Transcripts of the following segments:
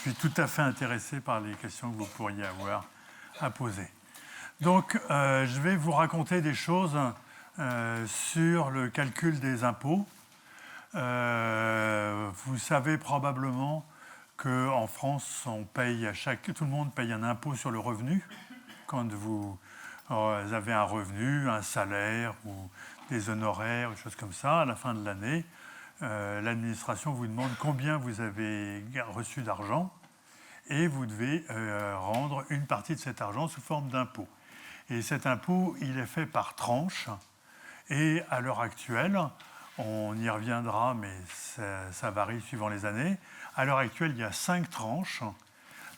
suis tout à fait intéressé par les questions que vous pourriez avoir à poser. Donc, je vais vous raconter des choses sur le calcul des impôts. Vous savez probablement qu'en France, tout le monde paye un impôt sur le revenu quand vous avez un revenu, un salaire ou des honoraires, des choses comme ça. À la fin de l'année, l'administration vous demande combien vous avez reçu d'argent et vous devez rendre une partie de cet argent sous forme d'impôt. Et cet impôt, il est fait par tranche. Et à l'heure actuelle, on y reviendra, mais ça varie suivant les années. À l'heure actuelle, il y a 5 tranches.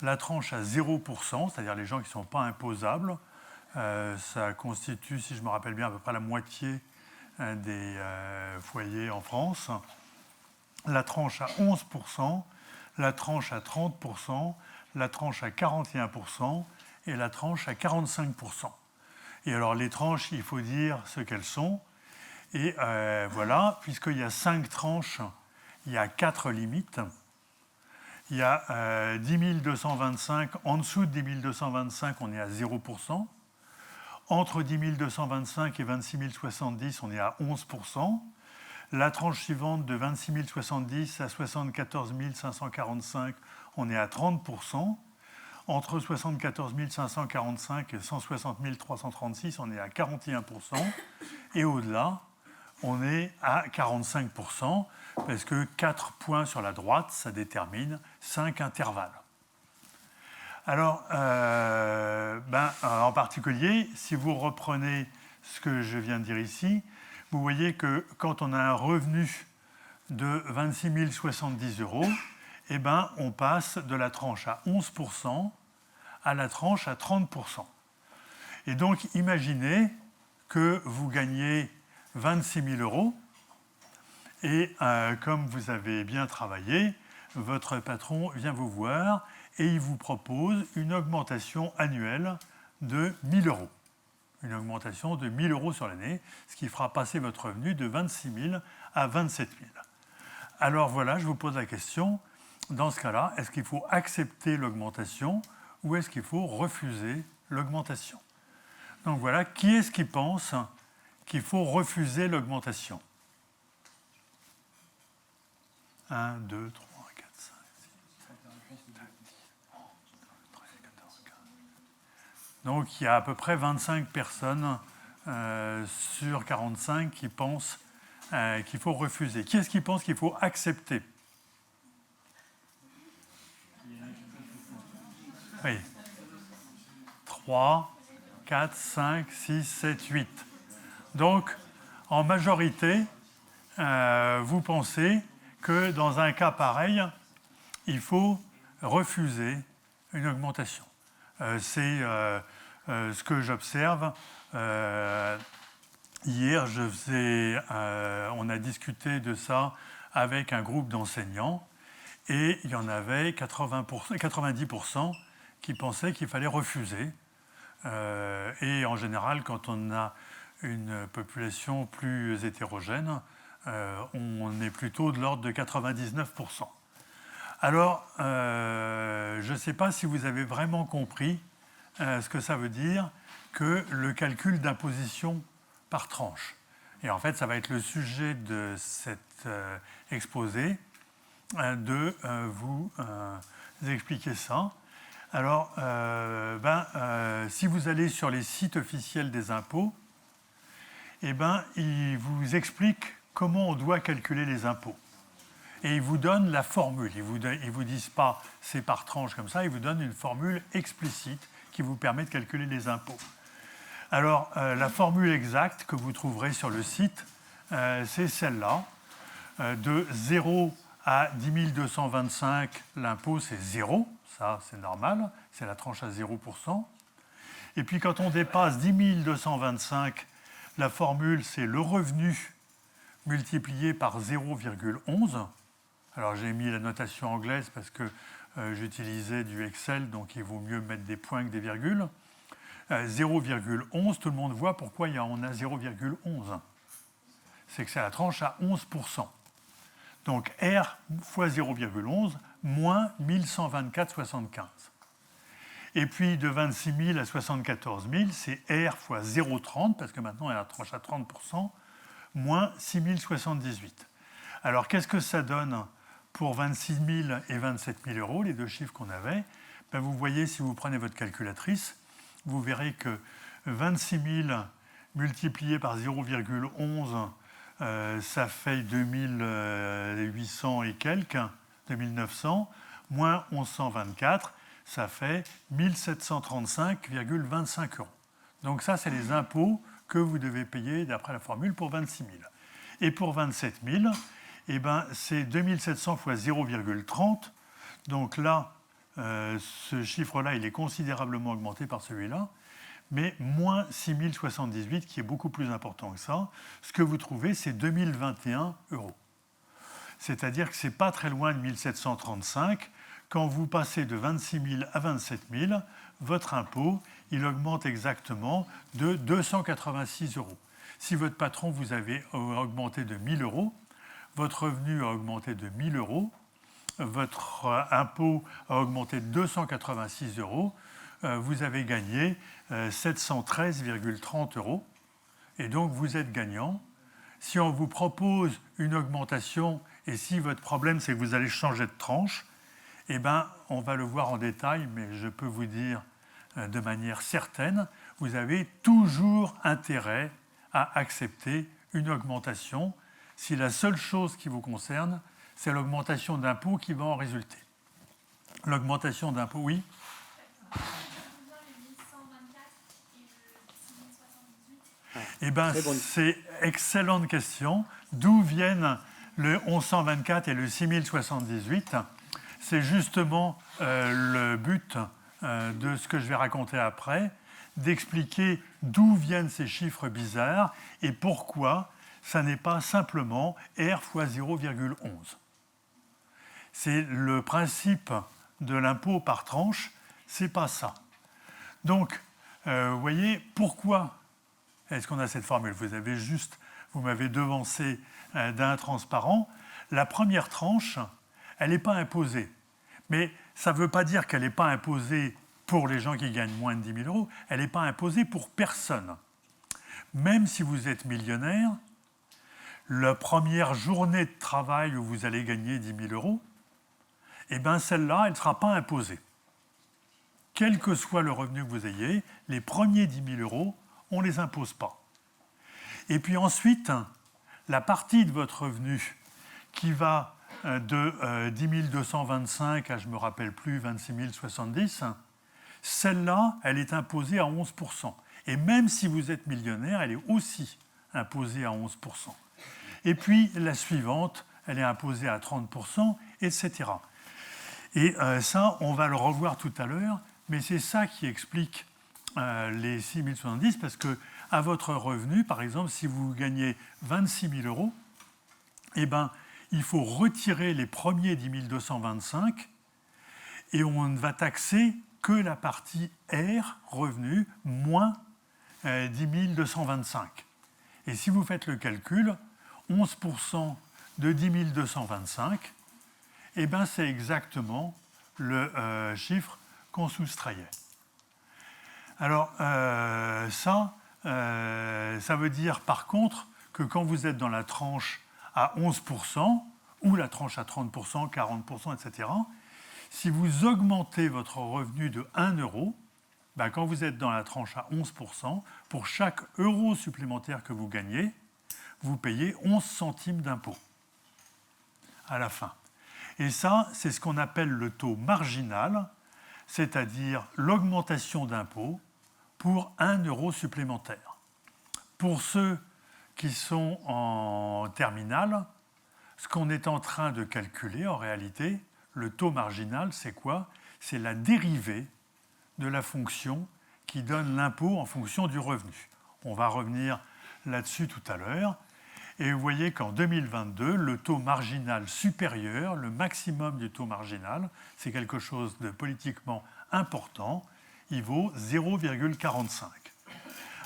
La tranche à 0%, c'est-à-dire les gens qui ne sont pas imposables, ça constitue, si je me rappelle bien, à peu près la moitié des foyers en France. La tranche à 11%, la tranche à 30%, la tranche à 41% et la tranche à 45%. Et alors les tranches, il faut dire ce qu'elles sont. Et voilà, puisqu'il y a 5 tranches, il y a 4 limites. Il y a 10 225, en dessous de 10 225, on est à 0%. Entre 10 225 et 26 070, on est à 11%. La tranche suivante de 26 070 à 74 545, on est à 30%. Entre 74 545 et 160 336, on est à 41%. Et au-delà, on est à 45%, parce que 4 points sur la droite, ça détermine 5 intervalles. Alors, en particulier, si vous reprenez ce que je viens de dire ici, vous voyez que quand on a un revenu de 26 070 €, eh ben, on passe de la tranche à 11% à la tranche à 30%. Et donc, imaginez que vous gagnez 26 000 € et comme vous avez bien travaillé, votre patron vient vous voir et il vous propose une augmentation annuelle de 1 000 €. Une augmentation de 1 000 € sur l'année, ce qui fera passer votre revenu de 26 000 à 27 000. Alors voilà, je vous pose la question, dans ce cas-là, est-ce qu'il faut accepter l'augmentation ou est-ce qu'il faut refuser l'augmentation? Donc voilà, qui est-ce qui pense qu'il faut refuser l'augmentation? 1, 2, 3, 4, 5, 6, 7, 8, 9, 10, 11, 12, 13, 14, 15. Donc il y a à peu près 25 personnes sur 45 qui pensent qu'il faut refuser. Qui est-ce qui pense qu'il faut accepter? Oui. 3, 4, 5, 6, 7, 8. Donc, en majorité, vous pensez que dans un cas pareil, il faut refuser une augmentation. C'est ce que j'observe. Hier, on a discuté de ça avec un groupe d'enseignants et il y en avait 90% qui pensaient qu'il fallait refuser. Et en général, quand on a une population plus hétérogène, on est plutôt de l'ordre de 99%. Alors, je ne sais pas si vous avez vraiment compris ce que ça veut dire que le calcul d'imposition par tranche. Et en fait, ça va être le sujet de cet exposé, de vous expliquer ça. Alors, si vous allez sur les sites officiels des impôts, eh ben, ils vous expliquent comment on doit calculer les impôts. Et ils vous donnent la formule. Ils ne vous disent pas c'est par tranche comme ça, ils vous donnent une formule explicite qui vous permet de calculer les impôts. Alors, la formule exacte que vous trouverez sur le site, c'est celle-là. De 0 à 10 225, l'impôt c'est 0. Ça, c'est normal, c'est la tranche à 0%. Et puis quand on dépasse 10 225, la formule, c'est le revenu multiplié par 0,11. Alors j'ai mis la notation anglaise parce que j'utilisais du Excel, donc il vaut mieux mettre des points que des virgules. 0,11, tout le monde voit pourquoi on a 0,11. C'est que c'est la tranche à 11%. Donc R fois 0,11 moins 1124,75. Et puis de 26 000 à 74 000, c'est R fois 0,30, parce que maintenant elle a la tranche à 30%, moins 6 078. Alors qu'est-ce que ça donne pour 26 000 et 27 000 euros, les deux chiffres qu'on avait? Ben, vous voyez, si vous prenez votre calculatrice, vous verrez que 26 000 multiplié par 0,11, ça fait 2800 et quelques, 2900, moins 1124, ça fait 1735,25 euros. Donc ça, c'est les impôts que vous devez payer d'après la formule pour 26 000. Et pour 27 000, eh ben, c'est 2700 fois 0,30. Donc là, ce chiffre-là, il est considérablement augmenté par celui-là, mais moins 6078, qui est beaucoup plus important que ça. Ce que vous trouvez, c'est 2021 euros. C'est-à-dire que ce n'est pas très loin de 1735. Quand vous passez de 26 000 à 27 000, votre impôt, il augmente exactement de 286 euros. Si votre patron vous avait augmenté de 1 000 euros, votre revenu a augmenté de 1 000 euros, votre impôt a augmenté de 286 euros, vous avez gagné 713,30 euros, et donc vous êtes gagnant. Si on vous propose une augmentation, et si votre problème c'est que vous allez changer de tranche, eh ben, on va le voir en détail, mais je peux vous dire de manière certaine, vous avez toujours intérêt à accepter une augmentation si la seule chose qui vous concerne, c'est l'augmentation d'impôts qui va en résulter. L'augmentation d'impôts, oui. Eh bien, c'est excellente question. D'où viennent le 1124 et le 6078? C'est justement le but de ce que je vais raconter après, d'expliquer d'où viennent ces chiffres bizarres et pourquoi ça n'est pas simplement R fois 0,11. C'est le principe de l'impôt par tranche, c'est pas ça. Donc, vous voyez, pourquoi est-ce qu'on a cette formule? Vous m'avez devancé d'un transparent. La première tranche, elle n'est pas imposée. Mais ça ne veut pas dire qu'elle n'est pas imposée pour les gens qui gagnent moins de 10 000 euros. Elle n'est pas imposée pour personne. Même si vous êtes millionnaire, la première journée de travail où vous allez gagner 10 000 euros, eh bien celle-là, elle ne sera pas imposée. Quel que soit le revenu que vous ayez, les premiers 10 000 euros, on ne les impose pas. Et puis ensuite, la partie de votre revenu qui va de 10 225 à, je ne me rappelle plus, 26 070, celle-là, elle est imposée à 11%. Et même si vous êtes millionnaire, elle est aussi imposée à 11%. Et puis la suivante, elle est imposée à 30%, etc. Et ça, on va le revoir tout à l'heure, mais c'est ça qui explique les 6 070, parce que à votre revenu, par exemple, si vous gagnez 26 000 euros, eh ben, il faut retirer les premiers 10 225 et on ne va taxer que la partie R, revenu, moins 10 225. Et si vous faites le calcul, 11% de 10 225, eh ben, c'est exactement le chiffre qu'on soustrayait. Alors, ça veut dire par contre que quand vous êtes dans la tranche à 11%, ou la tranche à 30%, 40%, etc., si vous augmentez votre revenu de 1 euro, ben quand vous êtes dans la tranche à 11%, pour chaque euro supplémentaire que vous gagnez, vous payez 11 centimes d'impôt à la fin. Et ça, c'est ce qu'on appelle le taux marginal, c'est-à-dire l'augmentation d'impôt pour 1 euro supplémentaire. Pour ceux qui sont en terminale, ce qu'on est en train de calculer en réalité, le taux marginal, c'est quoi? C'est la dérivée de la fonction qui donne l'impôt en fonction du revenu. On va revenir là-dessus tout à l'heure. Et vous voyez qu'en 2022, le taux marginal supérieur, le maximum du taux marginal, c'est quelque chose de politiquement important, il vaut 0,45.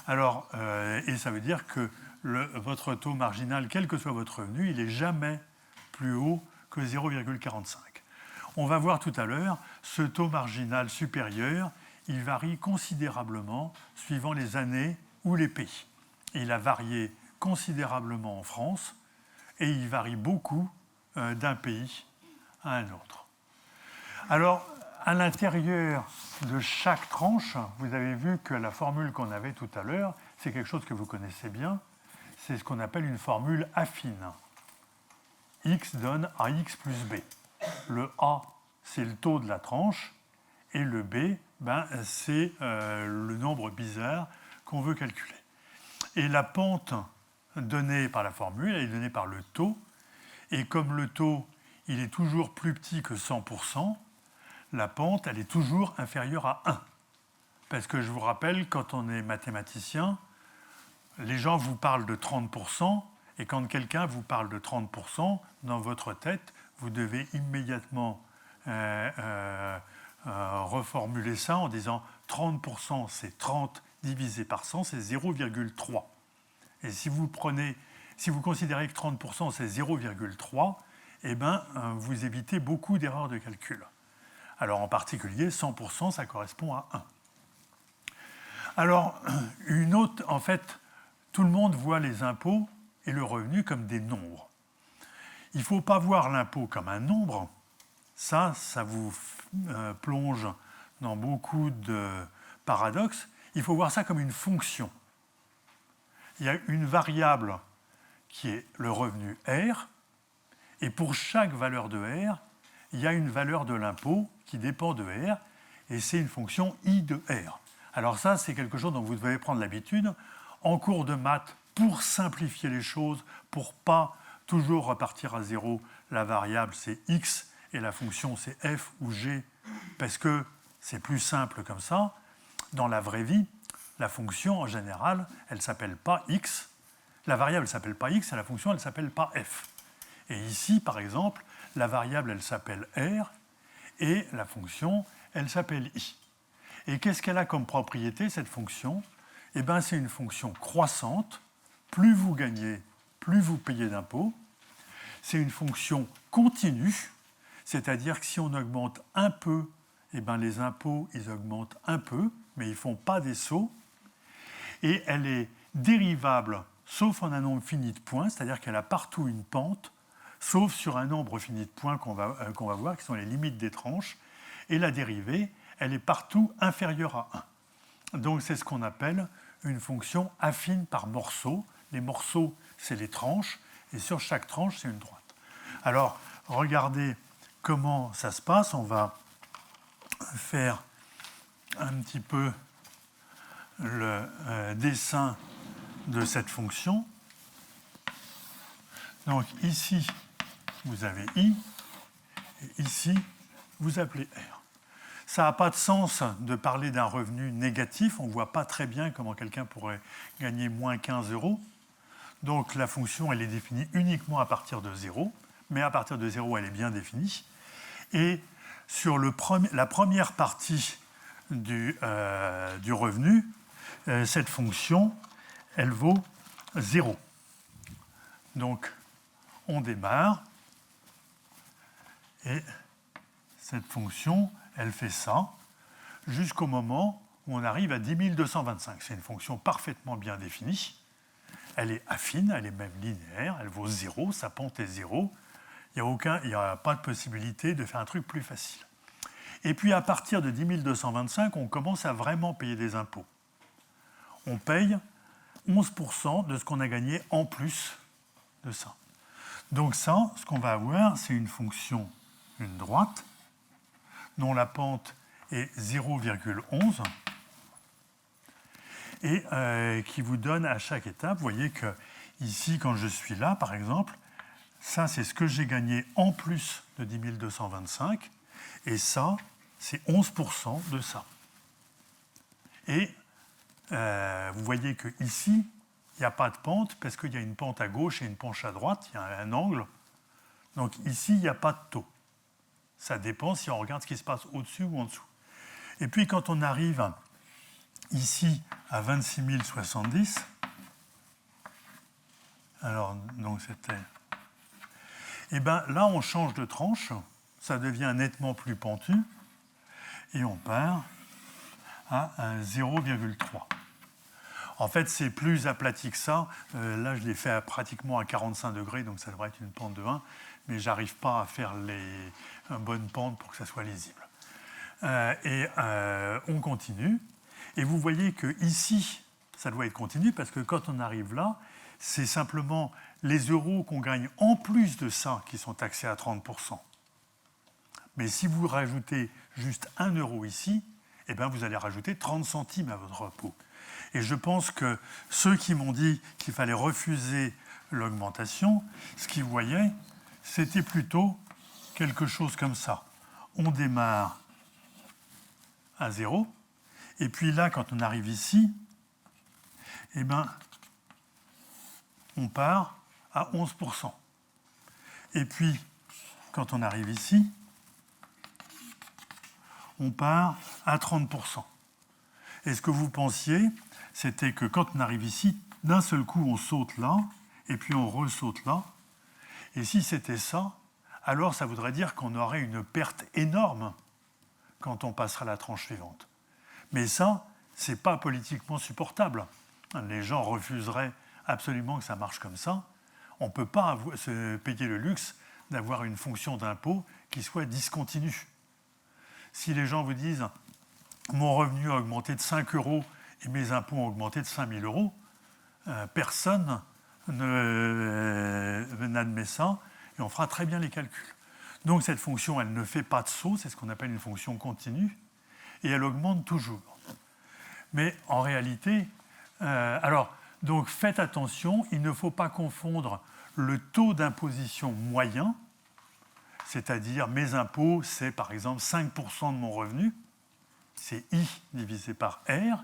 Alors, et ça veut dire que votre taux marginal, quel que soit votre revenu, il n'est jamais plus haut que 0,45. on va voir tout à l'heure, ce taux marginal supérieur, il varie considérablement suivant les années ou les pays. Il a varié considérablement en France et il varie beaucoup d'un pays à un autre. Alors, à l'intérieur de chaque tranche, vous avez vu que la formule qu'on avait tout à l'heure, c'est quelque chose que vous connaissez bien, c'est ce qu'on appelle une formule affine. X donne AX plus B. Le A, c'est le taux de la tranche, et le B, c'est le nombre bizarre qu'on veut calculer. Et la pente donnée par la formule, elle est donnée par le taux, et comme le taux, il est toujours plus petit que 100%, la pente, elle est toujours inférieure à 1. Parce que je vous rappelle, quand on est mathématicien, les gens vous parlent de 30%, et quand quelqu'un vous parle de 30%, dans votre tête, vous devez immédiatement reformuler ça en disant 30%, c'est 30 divisé par 100, c'est 0,3. Et si vous considérez que 30%, c'est 0,3, eh bien, vous évitez beaucoup d'erreurs de calcul. Alors, en particulier, 100%, ça correspond à 1. Alors, en fait, tout le monde voit les impôts et le revenu comme des nombres. Il ne faut pas voir l'impôt comme un nombre. Ça vous plonge dans beaucoup de paradoxes. Il faut voir ça comme une fonction. Il y a une variable qui est le revenu R, et pour chaque valeur de R, il y a une valeur de l'impôt qui dépend de R, et c'est une fonction I de R. Alors ça, c'est quelque chose dont vous devez prendre l'habitude. En cours de maths, pour simplifier les choses, pour ne pas toujours repartir à zéro, la variable c'est X, et la fonction c'est F ou G, parce que c'est plus simple comme ça. Dans la vraie vie, la fonction, en général, elle ne s'appelle pas X. La variable ne s'appelle pas X et la fonction, elle ne s'appelle pas F. Et ici, par exemple, la variable, elle s'appelle R et la fonction, elle s'appelle I. Et qu'est-ce qu'elle a comme propriété, cette fonction? Eh bien, c'est une fonction croissante. Plus vous gagnez, plus vous payez d'impôts. C'est une fonction continue, c'est-à-dire que si on augmente un peu, eh bien, les impôts, ils augmentent un peu, mais ils ne font pas des sauts. Et elle est dérivable, sauf en un nombre fini de points, c'est-à-dire qu'elle a partout une pente, sauf sur un nombre fini de points qu'on va voir, qui sont les limites des tranches. Et la dérivée, elle est partout inférieure à 1. Donc c'est ce qu'on appelle une fonction affine par morceaux. Les morceaux, c'est les tranches, et sur chaque tranche, c'est une droite. Alors, regardez comment ça se passe. On va faire un petit peu le dessin de cette fonction. Donc ici, vous avez I, et ici, vous appelez R. Ça n'a pas de sens de parler d'un revenu négatif. On ne voit pas très bien comment quelqu'un pourrait gagner moins 15 €. Donc la fonction, elle est définie uniquement à partir de 0, mais à partir de 0, elle est bien définie. Et sur la première partie du revenu, cette fonction, elle vaut 0. Donc, on démarre, et cette fonction, elle fait ça, jusqu'au moment où on arrive à 10 225. C'est une fonction parfaitement bien définie. Elle est affine, elle est même linéaire, elle vaut 0, sa pente est 0. Il n'y a pas de possibilité de faire un truc plus facile. Et puis, à partir de 10 225, on commence à vraiment payer des impôts. On paye 11% de ce qu'on a gagné en plus de ça. Donc ça, ce qu'on va avoir, c'est une fonction, une droite, dont la pente est 0,11 et qui vous donne à chaque étape, vous voyez que ici, quand je suis là, par exemple, ça, c'est ce que j'ai gagné en plus de 10 225, et ça, c'est 11% de ça. Et vous voyez qu'ici, il n'y a pas de pente, parce qu'il y a une pente à gauche et une pente à droite, il y a un angle. Donc ici, il n'y a pas de taux. Ça dépend si on regarde ce qui se passe au-dessus ou en dessous. Et puis quand on arrive ici à 26 070, alors donc c'était... Et bien là, on change de tranche, ça devient nettement plus pentu, et on part à 0,3. En fait, c'est plus aplati que ça. Là, je l'ai fait pratiquement à 45 degrés, donc ça devrait être une pente de 1, mais je n'arrive pas à faire une bonne pente pour que ça soit lisible. On continue. Et vous voyez que ici, ça doit être continu, parce que quand on arrive là, c'est simplement les euros qu'on gagne en plus de ça qui sont taxés à 30%. Mais si vous rajoutez juste 1 euro ici, eh bien vous allez rajouter 30 centimes à votre impôt. Et je pense que ceux qui m'ont dit qu'il fallait refuser l'augmentation, ce qu'ils voyaient, c'était plutôt quelque chose comme ça. On démarre à 0, et puis là, quand on arrive ici, eh bien, on part à 11%. Et puis, quand on arrive ici, on part à 30%. Et ce que vous pensiez, c'était que quand on arrive ici, d'un seul coup, on saute là, et puis on ressaute là. Et si c'était ça, alors ça voudrait dire qu'on aurait une perte énorme quand on passera à la tranche suivante. Mais ça, ce n'est pas politiquement supportable. Les gens refuseraient absolument que ça marche comme ça. On ne peut pas se payer le luxe d'avoir une fonction d'impôt qui soit discontinue. Si les gens vous disent « mon revenu a augmenté de 5 euros et mes impôts ont augmenté de 5 000 euros », personne n'admet ça et on fera très bien les calculs. Donc cette fonction, elle ne fait pas de saut, c'est ce qu'on appelle une fonction continue, et elle augmente toujours. Mais en réalité, donc faites attention, il ne faut pas confondre le taux d'imposition moyen, c'est-à-dire mes impôts, c'est par exemple 5% de mon revenu, c'est I divisé par R,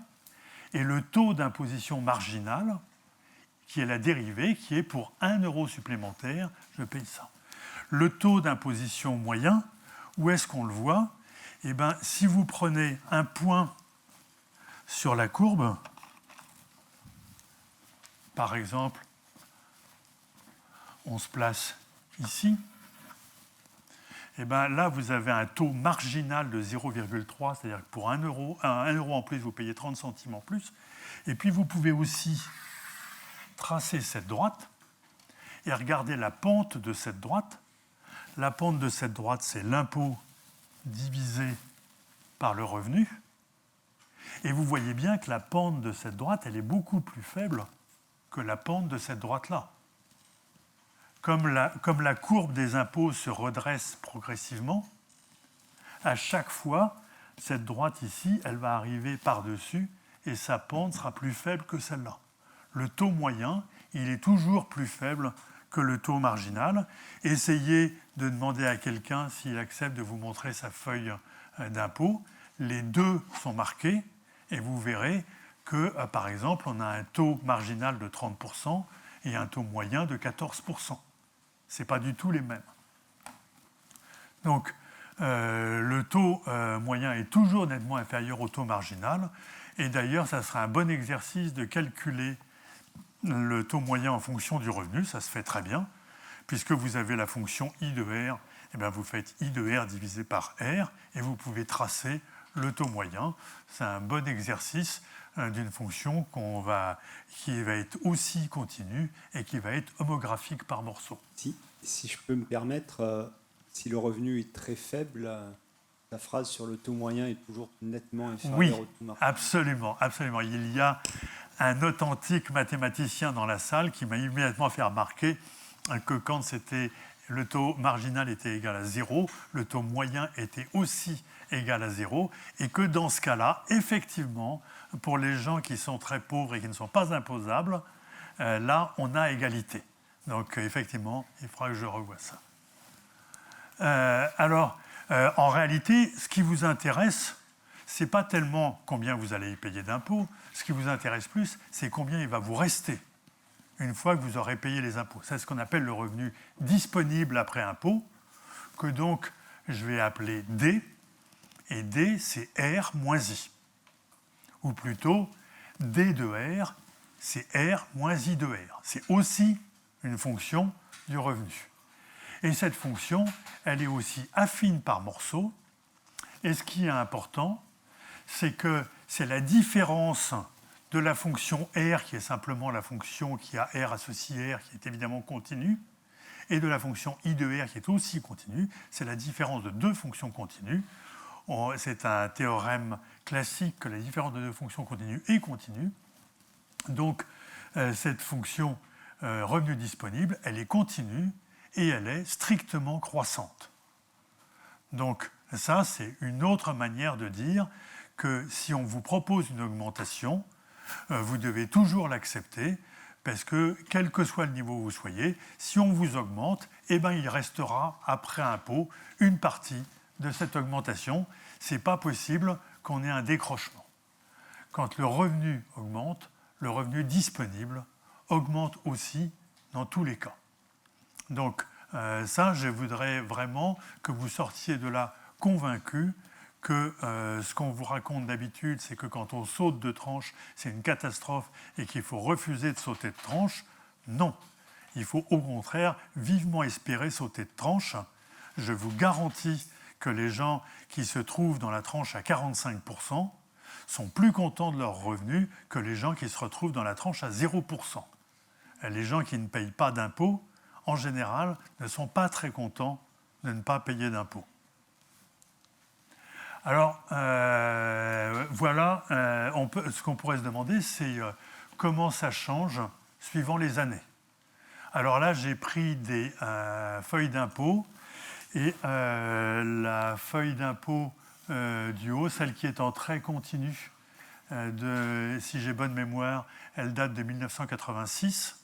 et le taux d'imposition marginal, qui est la dérivée, qui est pour 1 euro supplémentaire, je paye ça. Le taux d'imposition moyen, où est-ce qu'on le voit? Eh bien, si vous prenez un point sur la courbe, par exemple, on se place ici, et bien là, vous avez un taux marginal de 0,3, c'est-à-dire que pour 1 euro en plus, vous payez 30 centimes en plus. Et puis, vous pouvez aussi tracer cette droite et regarder la pente de cette droite. La pente de cette droite, c'est l'impôt divisé par le revenu. Et vous voyez bien que la pente de cette droite, elle est beaucoup plus faible que la pente de cette droite-là. Comme la courbe des impôts se redresse progressivement, à chaque fois, cette droite ici, elle va arriver par-dessus et sa pente sera plus faible que celle-là. Le taux moyen, il est toujours plus faible que le taux marginal. Essayez de demander à quelqu'un s'il accepte de vous montrer sa feuille d'impôt. Les deux sont marqués et vous verrez que, par exemple, on a un taux marginal de 30% et un taux moyen de 14%. Ce n'est pas du tout les mêmes. Donc, le taux moyen est toujours nettement inférieur au taux marginal. Et d'ailleurs, ça sera un bon exercice de calculer le taux moyen en fonction du revenu. Ça se fait très bien. Puisque vous avez la fonction I de R, eh bien vous faites I de R divisé par R et vous pouvez tracer le taux moyen. C'est un bon exercice d'une fonction qui va être aussi continue et qui va être homographique par morceau. Si je peux me permettre, si le revenu est très faible, la phrase sur le taux moyen est toujours nettement inférieure au taux marginal. Absolument, absolument. Il y a un authentique mathématicien dans la salle qui m'a immédiatement fait remarquer que quand le taux marginal était égal à 0, le taux moyen était aussi égal à 0, et que dans ce cas-là, effectivement, pour les gens qui sont très pauvres et qui ne sont pas imposables, là, on a égalité. Donc, effectivement, il faudra que je revoie ça. En réalité, ce qui vous intéresse, ce n'est pas tellement combien vous allez y payer d'impôts. Ce qui vous intéresse plus, c'est combien il va vous rester une fois que vous aurez payé les impôts. C'est ce qu'on appelle le revenu disponible après impôt, que donc je vais appeler D, et D, c'est R moins I. Ou plutôt, D de R, c'est R moins I de R. C'est aussi une fonction du revenu. Et cette fonction, elle est aussi affine par morceaux. Et ce qui est important, c'est que c'est la différence de la fonction R, qui est simplement la fonction qui a R associé R, qui est évidemment continue, et de la fonction I de R, qui est aussi continue. C'est la différence de deux fonctions continues. C'est un théorème classique que la différence de deux fonctions continues est continue. Donc, cette fonction revenu disponible, elle est continue et elle est strictement croissante. Donc, ça, c'est une autre manière de dire que si on vous propose une augmentation, vous devez toujours l'accepter, parce que quel que soit le niveau où vous soyez, si on vous augmente, eh ben, il restera après impôt une partie de cette augmentation. Ce n'est pas possible qu'on ait un décrochement. Quand le revenu augmente, le revenu disponible augmente aussi dans tous les cas. Donc ça, je voudrais vraiment que vous sortiez de là convaincus que ce qu'on vous raconte d'habitude, c'est que quand on saute de tranche, c'est une catastrophe et qu'il faut refuser de sauter de tranche. Non, il faut au contraire vivement espérer sauter de tranche. Je vous garantis que les gens qui se trouvent dans la tranche à 45% sont plus contents de leurs revenus que les gens qui se retrouvent dans la tranche à 0%. Les gens qui ne payent pas d'impôts, en général, ne sont pas très contents de ne pas payer d'impôts. Alors, voilà, ce qu'on pourrait se demander, c'est comment ça change suivant les années. Alors là, j'ai pris des feuilles d'impôt, et la feuille d'impôt du haut, celle qui est en trait continu, si j'ai bonne mémoire, elle date de 1986.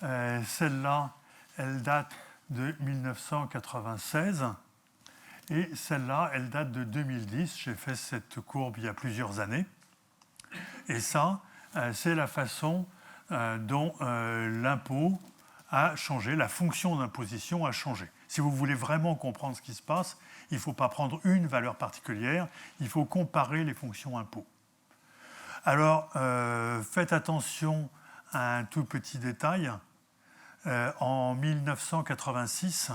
Celle-là, elle date de 1996. Et celle-là, elle date de 2010. J'ai fait cette courbe il y a plusieurs années. Et ça, c'est la façon dont l'impôt a changé, la fonction d'imposition a changé. Si vous voulez vraiment comprendre ce qui se passe, il ne faut pas prendre une valeur particulière, il faut comparer les fonctions impôts. Alors, faites attention à un tout petit détail. En 1986,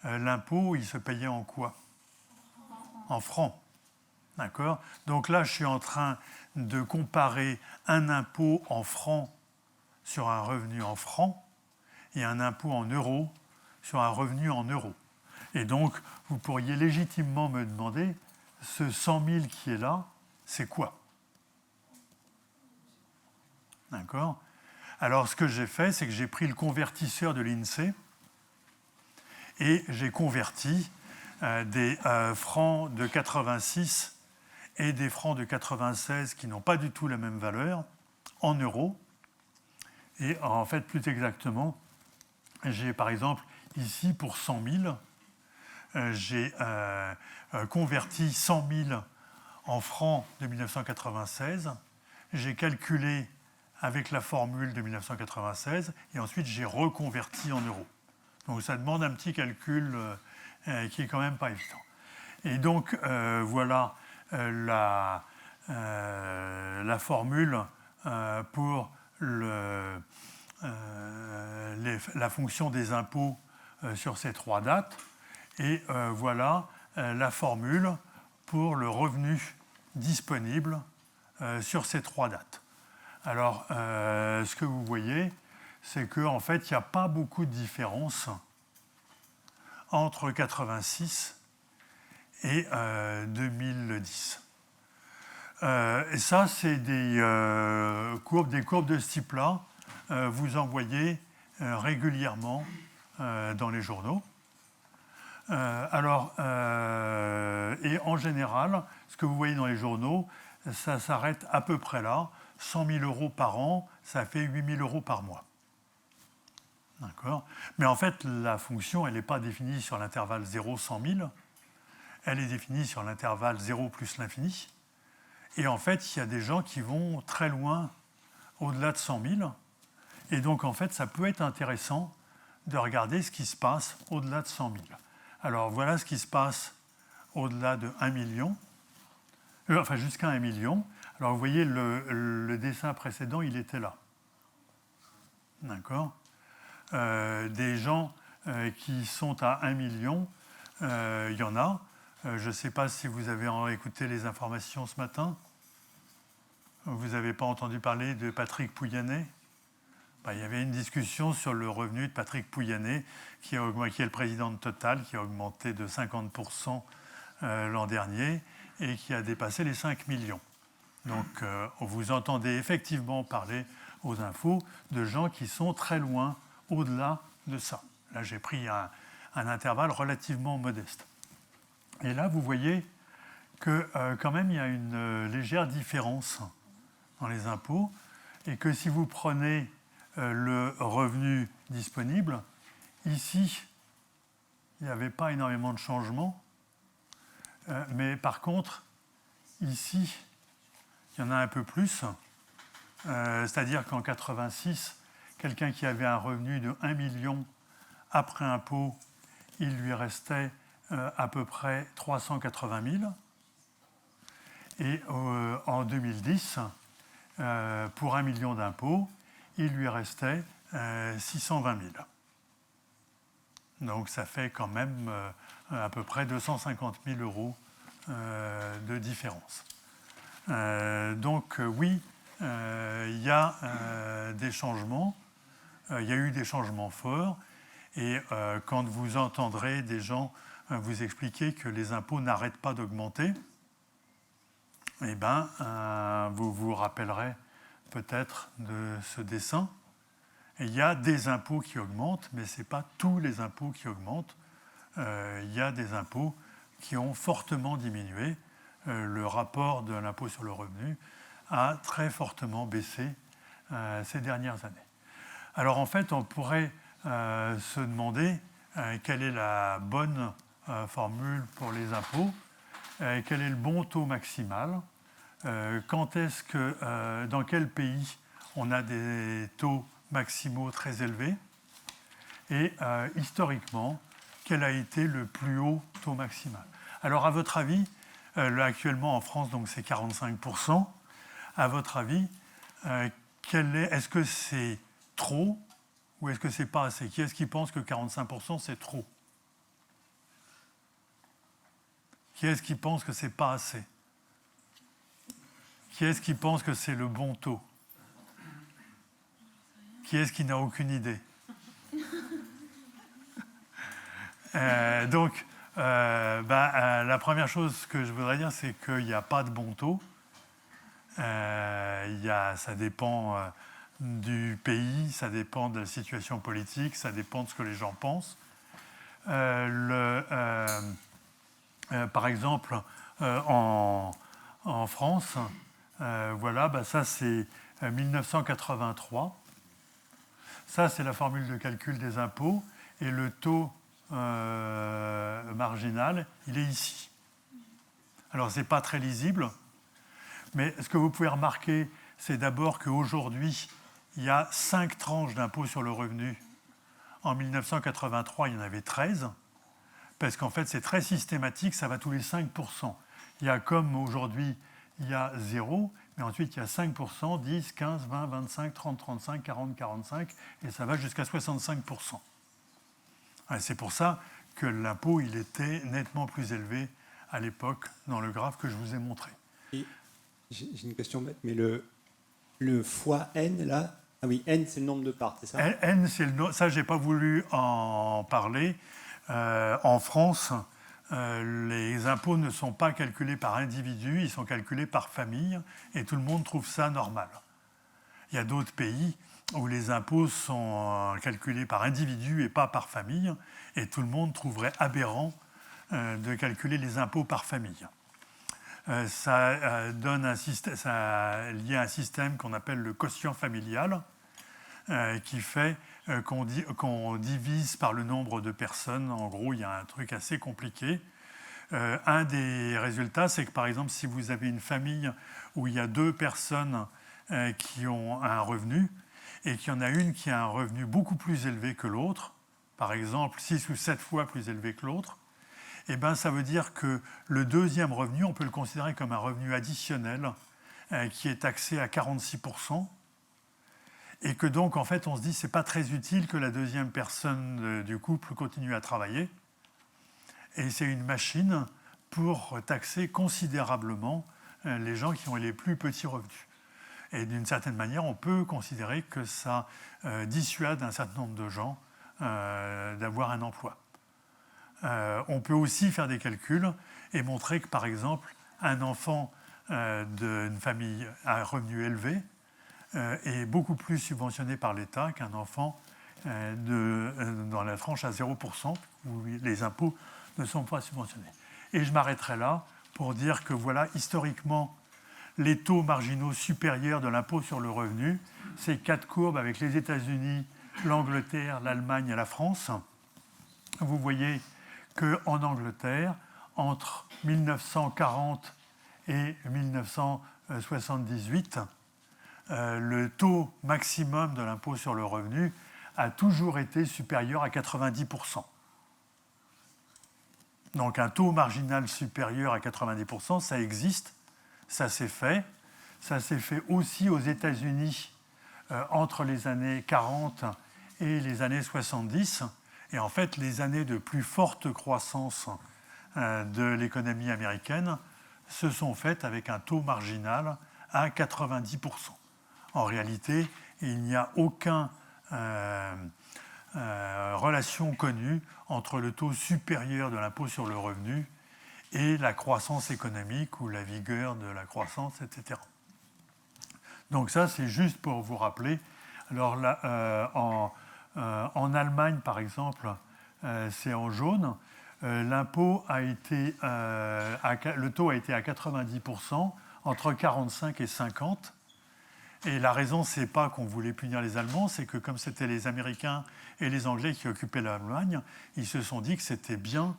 l'impôt, il se payait en quoi? En francs. D'accord? Donc là, je suis en train de comparer un impôt en francs sur un revenu en francs et un impôt en euros sur un revenu en euros. Et donc, vous pourriez légitimement me demander, ce 100 000 qui est là, c'est quoi? D'accord? Alors, ce que j'ai fait, c'est que j'ai pris le convertisseur de l'INSEE et j'ai converti des francs de 86 et des francs de 96 qui n'ont pas du tout la même valeur en euros. Et en fait, plus exactement, j'ai par exemple ici pour 100 000, j'ai converti 100 000 en francs de 1996, j'ai calculé avec la formule de 1996 et ensuite j'ai reconverti en euros. Donc ça demande un petit calcul qui est quand même pas évident. Et donc voilà la formule pour la fonction des impôts sur ces trois dates. Et voilà la formule pour le revenu disponible sur ces trois dates. Alors, ce que vous voyez, c'est qu'en fait, il n'y a pas beaucoup de différence entre 86 et 2010. Et ça, c'est des courbes de ce type-là. Vous en voyez régulièrement dans les journaux. Et en général, ce que vous voyez dans les journaux, ça s'arrête à peu près là. 100 000 euros par an, ça fait 8 000 euros par mois. D'accord? Mais en fait, la fonction, elle n'est pas définie sur l'intervalle 0-100 000. Elle est définie sur l'intervalle 0 plus l'infini. Et en fait, il y a des gens qui vont très loin, au-delà de 100 000. Et donc, en fait, ça peut être intéressant de regarder ce qui se passe au-delà de 100 000. Alors, voilà ce qui se passe au-delà de 1 million. Enfin, jusqu'à 1 million. Alors, vous voyez, le dessin précédent, il était là. D'accord? Des gens qui sont à 1 million, il y en a. Je ne sais pas si vous avez écouté les informations ce matin. Vous n'avez pas entendu parler de Patrick Pouyanné? Il y avait une discussion sur le revenu de Patrick Pouyanné, qui est le président de Total, qui a augmenté de 50% l'an dernier et qui a dépassé les 5 millions. Donc vous entendez effectivement parler aux infos de gens qui sont très loin au-delà de ça. Là, j'ai pris un intervalle relativement modeste. Et là, vous voyez que quand même, il y a une légère différence dans les impôts et que si vous prenez le revenu disponible, ici, il n'y avait pas énormément de changements, mais par contre, ici, il y en a un peu plus, c'est-à-dire qu'en 86, quelqu'un qui avait un revenu de 1 million après impôt, il lui restait à peu près 380 000. Et en 2010, pour 1 million d'impôts, il lui restait 620 000. Donc ça fait quand même à peu près 250 000 euros de différence. Donc oui, il y a des changements, il y a eu des changements forts, et quand vous entendrez des gens vous expliquer que les impôts n'arrêtent pas d'augmenter, eh bien, vous vous rappellerez peut-être de ce dessin. Et il y a des impôts qui augmentent, mais ce n'est pas tous les impôts qui augmentent. Il y a des impôts qui ont fortement diminué. Le rapport de l'impôt sur le revenu a très fortement baissé ces dernières années. Alors en fait, on pourrait se demander quelle est la bonne formule pour les impôts, quel est le bon taux maximal, quand est-ce que, dans quel pays on a des taux maximaux très élevés, et historiquement, quel a été le plus haut taux maximal. Alors à votre avis, là, actuellement en France, donc c'est 45%, à votre avis, est-ce que c'est trop ou est-ce que c'est pas assez? Qui est-ce qui pense que 45% c'est trop? Qui est-ce qui pense que c'est pas assez? Qui est-ce qui pense que c'est le bon taux? Qui est-ce qui n'a aucune idée? Donc, la première chose que je voudrais dire, c'est qu'il n'y a pas de bon taux. Ça dépend du pays, ça dépend de la situation politique, ça dépend de ce que les gens pensent. Par exemple, en France, ça c'est 1983. Ça, c'est la formule de calcul des impôts. Et le taux marginal, il est ici. Alors, ce n'est pas très lisible. Mais ce que vous pouvez remarquer, c'est d'abord qu'aujourd'hui, il y a 5 tranches d'impôt sur le revenu. En 1983, il y en avait 13. Parce qu'en fait, c'est très systématique, ça va tous les 5%. Il y a comme aujourd'hui, il y a 0, mais ensuite il y a 5%, 10, 15, 20, 25, 30, 35, 40, 45, et ça va jusqu'à 65%. C'est pour ça que l'impôt, il était nettement plus élevé à l'époque dans le graphe que je vous ai montré. Et j'ai une question bête, mais le fois n, là, ah oui, n, c'est le nombre de parts, c'est ça? N, c'est le nombre, ça, je n'ai pas voulu en parler. En France, les impôts ne sont pas calculés par individu, ils sont calculés par famille, et tout le monde trouve ça normal. Il y a d'autres pays où les impôts sont calculés par individu et pas par famille, et tout le monde trouverait aberrant de calculer les impôts par famille. Ça lié à un système qu'on appelle le quotient familial, qui fait qu'on divise par le nombre de personnes. En gros, il y a un truc assez compliqué. Un des résultats, c'est que par exemple, si vous avez une famille où il y a 2 personnes qui ont un revenu, et qu'il y en a une qui a un revenu beaucoup plus élevé que l'autre, par exemple 6 ou 7 fois plus élevé que l'autre, eh ben, ça veut dire que le deuxième revenu, on peut le considérer comme un revenu additionnel qui est taxé à 46%. Et que donc, en fait, on se dit, c'est pas très utile que la deuxième personne du couple continue à travailler. Et c'est une machine pour taxer considérablement les gens qui ont les plus petits revenus. Et d'une certaine manière, on peut considérer que ça dissuade un certain nombre de gens d'avoir un emploi. On peut aussi faire des calculs et montrer que, par exemple, un enfant d'une famille à revenu élevé est beaucoup plus subventionné par l'État qu'un enfant dans la tranche à 0%, où les impôts ne sont pas subventionnés. Et je m'arrêterai là pour dire que, voilà, historiquement, les taux marginaux supérieurs de l'impôt sur le revenu, ces 4 courbes avec les États-Unis, l'Angleterre, l'Allemagne et la France. Vous voyez qu'en Angleterre, entre 1940 et 1978, le taux maximum de l'impôt sur le revenu a toujours été supérieur à 90%. Donc un taux marginal supérieur à 90%, ça existe, ça s'est fait. Ça s'est fait aussi aux États-Unis entre les années 40 et les années 70. Et en fait, les années de plus forte croissance de l'économie américaine se sont faites avec un taux marginal à 90%. En réalité, il n'y a aucune relation connue entre le taux supérieur de l'impôt sur le revenu et la croissance économique ou la vigueur de la croissance, etc. Donc ça, c'est juste pour vous rappeler. Alors là, en Allemagne, par exemple, c'est en jaune. L'impôt a été, le taux a été à 90% entre 45 et 50. Et la raison, c'est pas qu'on voulait punir les Allemands, c'est que comme c'était les Américains et les Anglais qui occupaient l'Allemagne, ils se sont dit que c'était bien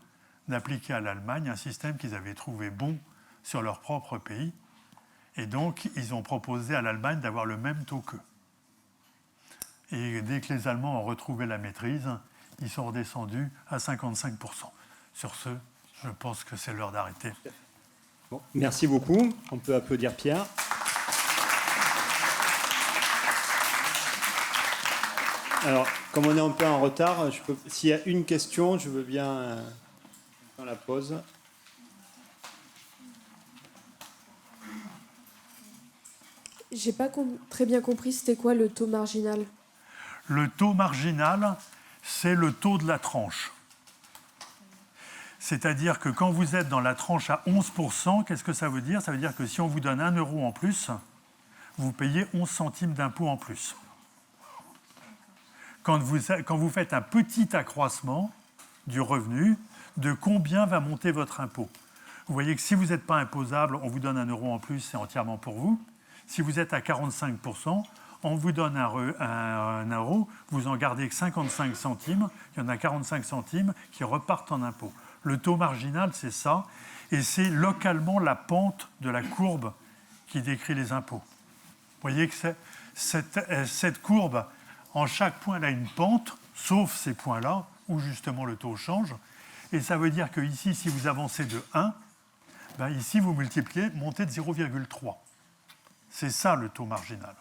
d'appliquer à l'Allemagne un système qu'ils avaient trouvé bon sur leur propre pays. Et donc, ils ont proposé à l'Allemagne d'avoir le même taux qu'eux. Et dès que les Allemands ont retrouvé la maîtrise, ils sont redescendus à 55%. Sur ce, je pense que c'est l'heure d'arrêter. Bon, merci beaucoup. On peut applaudir Pierre. Alors, comme on est un peu en retard, s'il y a une question, je veux bien dans la pause. J'ai pas très bien compris, c'était quoi le taux marginal? Le taux marginal, c'est le taux de la tranche. C'est-à-dire que quand vous êtes dans la tranche à 11%, qu'est-ce que ça veut dire? Ça veut dire que si on vous donne 1 euro en plus, vous payez 11 centimes d'impôt en plus. Quand vous faites un petit accroissement du revenu, de combien va monter votre impôt? Vous voyez que si vous n'êtes pas imposable, on vous donne 1 euro en plus, c'est entièrement pour vous. Si vous êtes à 45%, on vous donne un euro, vous en gardez que 55 centimes, il y en a 45 centimes qui repartent en impôt. Le taux marginal, c'est ça, et c'est localement la pente de la courbe qui décrit les impôts. Vous voyez que cette courbe, en chaque point, elle a une pente, sauf ces points-là, où justement le taux change. Et ça veut dire que ici, si vous avancez de 1, ben ici, vous multipliez, montez de 0,3. C'est ça le taux marginal.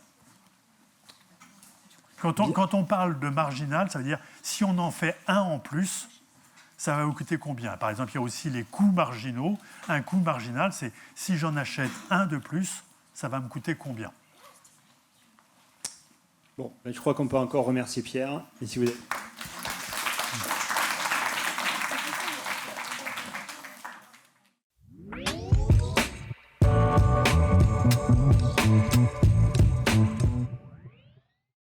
Quand on parle de marginal, ça veut dire si on en fait 1 en plus, ça va vous coûter combien? Par exemple, il y a aussi les coûts marginaux. Un coût marginal, c'est si j'en achète 1 de plus, ça va me coûter combien? Bon, je crois qu'on peut encore remercier Pierre. Et si vous...